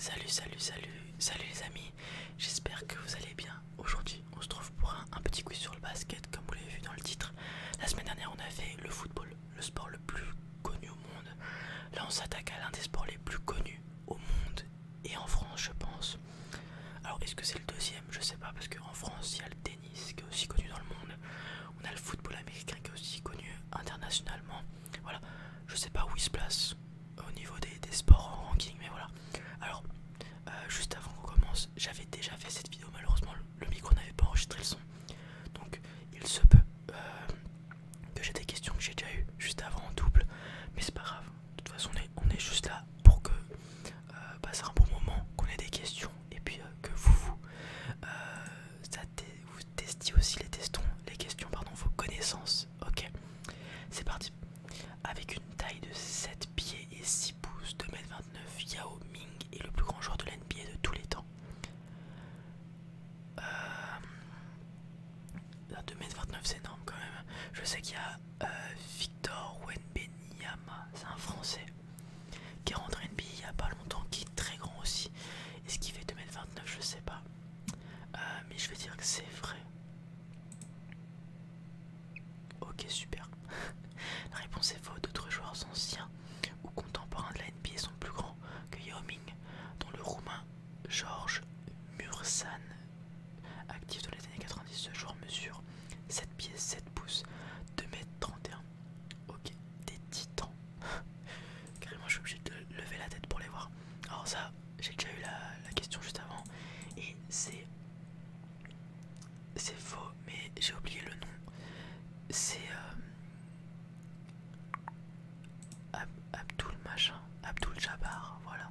Salut les amis, j'espère que vous allez bien. Aujourd'hui on se trouve pour un petit quiz sur le basket comme vous l'avez vu dans le titre. La semaine dernière on a fait le football, le sport le plus connu au monde. Là on s'attaque à l'un des sports les plus connus au monde et en France je pense. Alors est-ce que c'est le deuxième? Je sais pas parce qu'en France il y a le tennis qui est aussi connu dans le monde. On a le football américain qui est aussi connu internationalement. Voilà, je sais pas où il se place au niveau des sports en ranking mais voilà. Alors juste avant qu'on commence, j'avais déjà fait cette vidéo, malheureusement le micro n'avait pas enregistré le son. Donc il se peut que j'ai des questions que j'ai déjà eues juste avant en double. Mais c'est pas grave, de toute façon on est juste là pour que passer un bon moment, qu'on ait des questions. Et puis que vous testiez aussi les questions, vos connaissances. Ok, c'est parti. Avec une taille de 7 pieds et 6 pouces, 2,29 m, Yao Ming est le plus grand joueur de l'NBA de tous les temps. 2,29 m c'est énorme quand même. Je sais qu'il y a Victor Wembanyama, c'est un français qui est rentré NBA il y a pas longtemps, qui est très grand aussi. Est-ce qu'il fait 2,29 m? Je sais pas. Mais je vais dire que c'est vrai. Ok, super. La réponse est fausse. D'autres joueurs anciens ou contemporains de la NBA sont plus grands que Yao Ming, dont le roumain Georges Mursan, actif dans les années 90. Ce joueur mesure 7 pieds 7 pouces, 2,31 m. Ok, des titans. Carrément, je suis obligé de lever la tête pour les voir. Alors ça, j'ai déjà eu la question juste avant et c'est faux, mais j'ai oublié le nom. C'est Abdul Jabbar, voilà.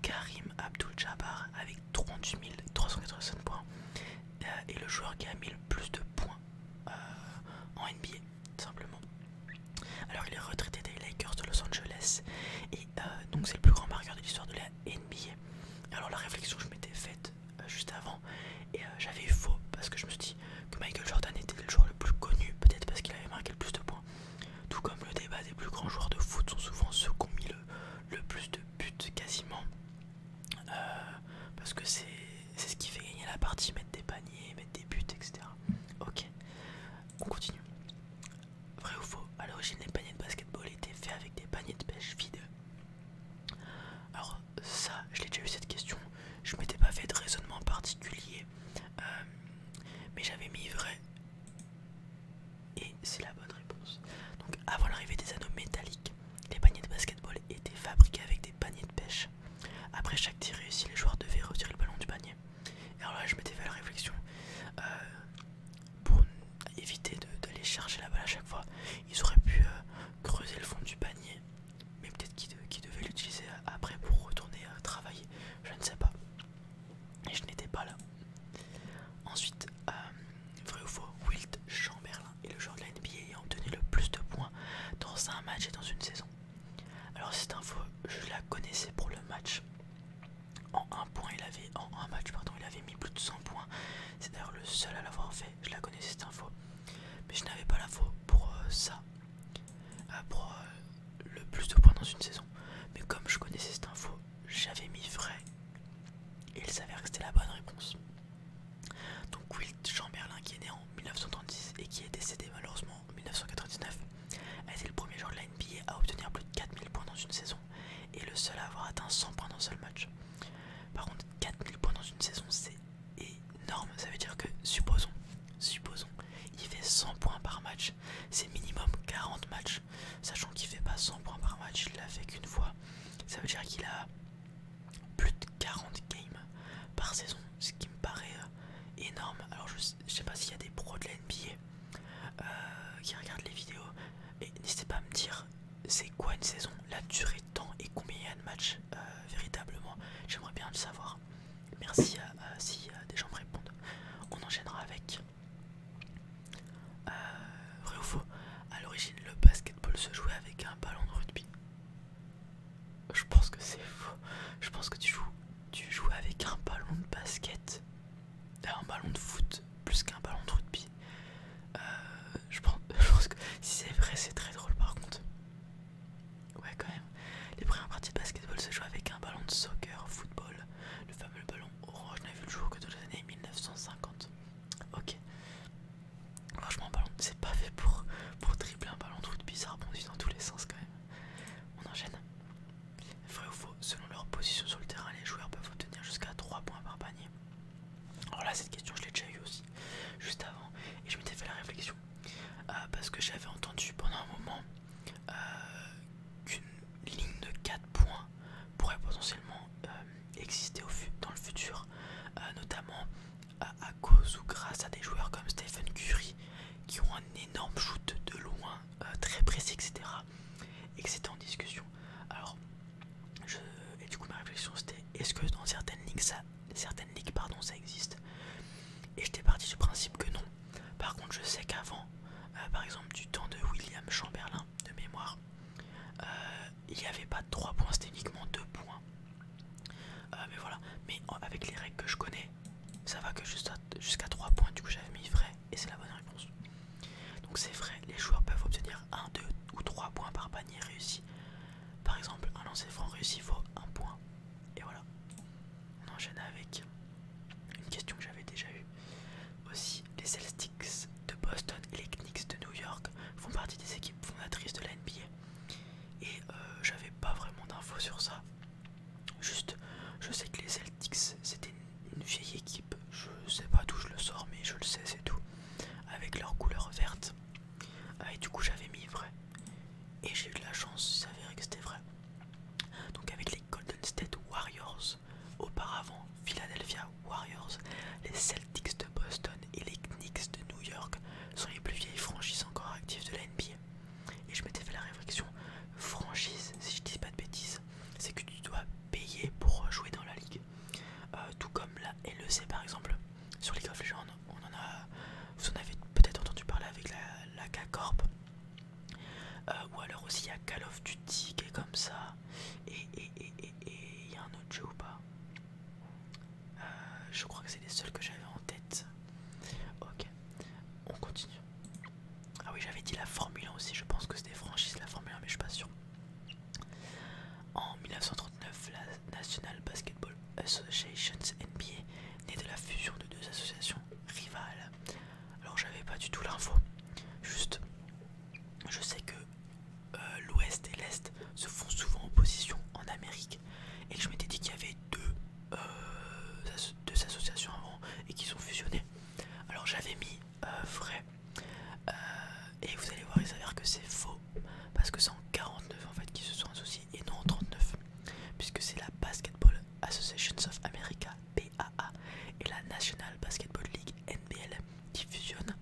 Karim Abdul Jabbar avec 38 385 points est le joueur qui a mis le plus de points en NBA, tout simplement. Alors il est retraité des Lakers de Los Angeles et donc c'est le plus grand marqueur de l'histoire de la NBA. Alors la réflexion que je m'étais faite juste avant et j'avais eu faux parce que je me suis dit que Michael Jordan était le joueur le plus connu, peut-être parce qu'il avait marqué le plus de points. Tout comme le débat des plus grands joueurs de foot sont souvent ceux qui ont mis le plus de buts quasiment. Parce que c'est ce qui fait gagner la partie, mettre des paniers, mettre des buts, etc. Ok, on continue. Vrai ou faux? À l'origine, les paniers de basketball étaient faits avec des paniers de pêche vides. Alors ça, je l'ai déjà eu cette question. Je m'étais pas fait de raisonnement particulier, mais j'avais mis vrai. Et c'est la bonne réponse. Donc avant l'arrivée des anneaux métalliques, les paniers de basketball étaient fabriqués avec des paniers de pêche. Après chaque tir réussi, les joueurs devaient retirer le ballon du panier. Et alors là, je m'étais fait la réflexion. Pour éviter d'aller chercher la balle à chaque fois, ils auraient pu creuser le fond du panier. Mais peut-être qu'ils devaient l'utiliser après pour retourner travailler. Je ne sais pas. Et je n'étais pas là. Ensuite, vrai ou faux, Wilt Chamberlain est le joueur de la NBA ayant obtenu le plus de points dans un match et dans une saison. Alors cette info, je la connaissais pour le match. En un match, il avait mis plus de 100 points. C'est d'ailleurs le seul à l'avoir fait. Je la connaissais cette info, mais je n'avais pas l'info pour ça, pour le plus de points dans une saison. Mais comme je connaissais cette info, j'avais mis vrai et il s'avère que c'était la bonne réponse. Donc Wilt Chamberlain, qui est né en 1936 et qui est décédé malheureusement en 1999, a été le premier joueur de la NBA à obtenir plus de 4000 points dans une saison et le seul à avoir atteint 100 points dans un seul match. Par contre, 4000 points dans une saison, c'est énorme. Ça veut dire que, supposons, il fait 100 points par match. C'est minimum 40 matchs. Sachant qu'il fait pas 100 points par match, il l'a fait qu'une fois. Ça veut dire qu'il a plus de 40 games par saison, ce qui me paraît énorme. Alors je sais pas s'il y a des pros de la NBA qui regardent les vidéos. Et n'hésitez pas à me dire c'est quoi une saison, la durée de temps et combien il y a de matchs véritablement. J'aimerais bien le savoir. Merci si des gens me répondent. On enchaînera avec vrai ou faux. À l'origine, le basketball se jouait avec un ballon de rugby. Je pense que c'est faux. Je pense que tu joues avec un ballon de basket, un ballon de foot plus qu'un ballon de rugby. Je pense que si c'est vrai, c'est très drôle par contre. Ouais, quand même. Les premières parties de basketball se jouent avec un ballon de soccer, football, exister dans le futur, notamment à cause ou grâce à des joueurs comme Stephen Curry qui ont un énorme shoot de loin, très précis, etc. Et que c'était en discussion. Alors, et du coup ma réflexion c'était, est-ce que dans certaines ligues ça existe? Et j'étais parti du principe que non. Par contre je sais qu'avant, par exemple du temps de William Chamberlain de mémoire, il n'y avait pas de 3 points, c'était uniquement 2 points. Mais voilà, mais avec les règles que je connais, ça va que jusqu'à 3 points, du coup j'avais mis vrai et c'est la bonne réponse. Donc c'est vrai, les joueurs peuvent obtenir 1, 2 ou 3 points par panier réussi. Par exemple, un lancer franc réussi vaut 1 point. Et voilà. On enchaîne avec une question que j'avais déjà eue. Aussi, les Celtics de Boston et les Knicks de New York font partie des équipes fondatrices de la NBA. Et j'avais pas vraiment d'infos sur ça. Juste, je sais que les Celtics c'était une vieille équipe. Je sais pas d'où je le sors, mais je le sais, c'est tout. Avec leur couleur verte. Et du coup, j'avais mis vrai. Et j'ai eu de la chance, il s'avérait que c'était vrai. Donc avec les Golden State Warriors, auparavant Philadelphia Warriors, les Celtics de Boston et les Knicks de New York sont les plus vieilles franchises encore actives de la NBA. Et je m'étais fait la réflexion, franchise, si je dis pas de bêtises, c'est que tu dois payer pour jouer dans la ligue. Tout comme la LEC par exemple, sur League of Legends, vous en avez peut-être entendu parler avec la K-Corp. Ou alors aussi il y a Call of Duty qui est comme ça. Et il y a un autre jeu ou pas? Je crois que c'est les seuls que j'avais en tête. Ok, on continue. Ah oui, j'avais dit la Formule 1 aussi, je pense que c'était franchise la Formule 1, mais je suis pas sûr. En 1939, la National Basketball Association NBA naît de la fusion de deux associations rivales. Alors j'avais pas du tout l'info, juste je sais que l'Ouest et l'Est se font souvent opposition en Amérique et que je m'étais dit qu'il y avait deux associations avant et qui sont fusionnées. Alors j'avais mis vrai et vous allez voir, il s'avère que c'est faux parce que c'est en 49 en fait qui se sont associés et non en 39, puisque c'est la Basketball Association of America BAA et la National Basketball League NBL qui fusionnent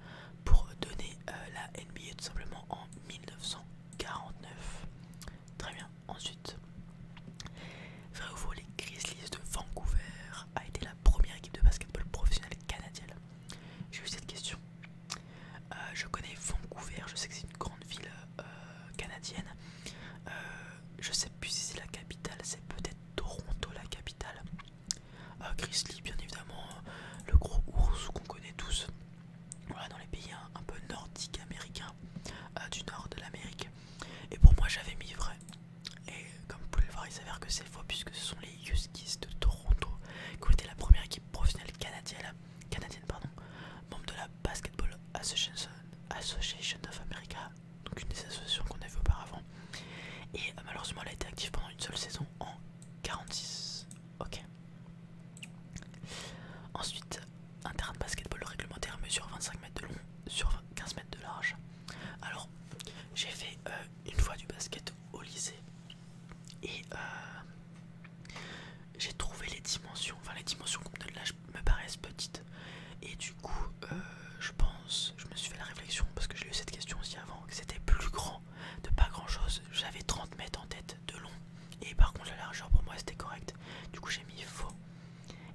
pour donner la NBA tout simplement en 1949. Très bien. Ensuite, vrai ou faux, les Grizzlies de Vancouver a été la première équipe de basketball professionnelle canadienne? J'ai eu cette question. Je connais Vancouver, je sais que c'est une grande ville canadienne. Je sais plus si c'est la capitale, c'est peut-être Toronto la capitale. Grizzly, bien évidemment, le gros ours qu'on connaît tous. Voilà, dans les pays un peu nordiques américains, du nord de l'Amérique. Et pour moi, j'avais mis vrai. Et comme vous pouvez le voir, il s'avère que c'est faux, puisque ce sont les Huskies de Toronto qui ont été la première équipe professionnelle canadienne, membre de la Basketball Association of America, donc une des associations qu'on a vu auparavant. Et malheureusement, elle a été active pendant une seule saison en 46. Ok. Ensuite, un terrain de basketball réglementaire mesure 25 mètres de long sur 15 mètres de large. Alors, j'ai fait une fois du basket au lycée et j'ai trouvé les dimensions qu'on me donne là me paraissent petites. Et du coup, je me suis fait la réflexion, parce que j'ai eu cette question aussi avant, que c'était plus grand de pas grand chose. J'avais 30 mètres en tête de long, et par contre la largeur pour moi c'était correct. Du coup j'ai mis faux.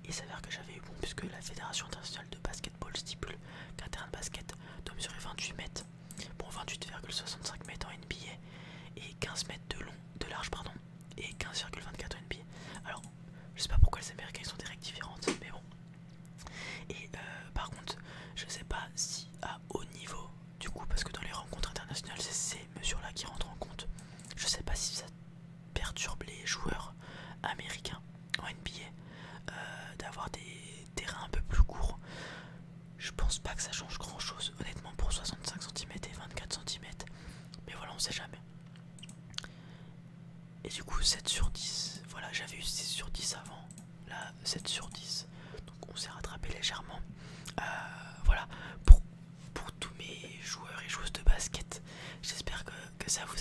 Et il s'avère que j'avais eu bon, puisque la Fédération internationale de basketball stipule qu'un terrain de basket doit mesurer 28 mètres. Bon, 28,65 mètres en NBA et 15 mètres de large pardon, et 15,24 en NBA. Alors, je sais pas pourquoi les Américains ils ont des règles différentes, mais bon. Et par contre, je sais pas si à haut niveau, du coup, parce que dans les rencontres internationales, c'est ces mesures-là qui rentrent en compte. Je sais pas si ça perturbe les joueurs américains en NBA d'avoir des terrains un peu plus courts. Je pense pas que ça change grand chose, honnêtement, pour 65 cm et 24 cm. Mais voilà, on sait jamais. Et du coup, 7 sur 10. Voilà, j'avais eu 6 sur 10 avant. Là, 7 sur 10. Donc on s'est rattrapé légèrement. Voilà, pour tous mes joueurs et joueuses de basket, j'espère que ça vous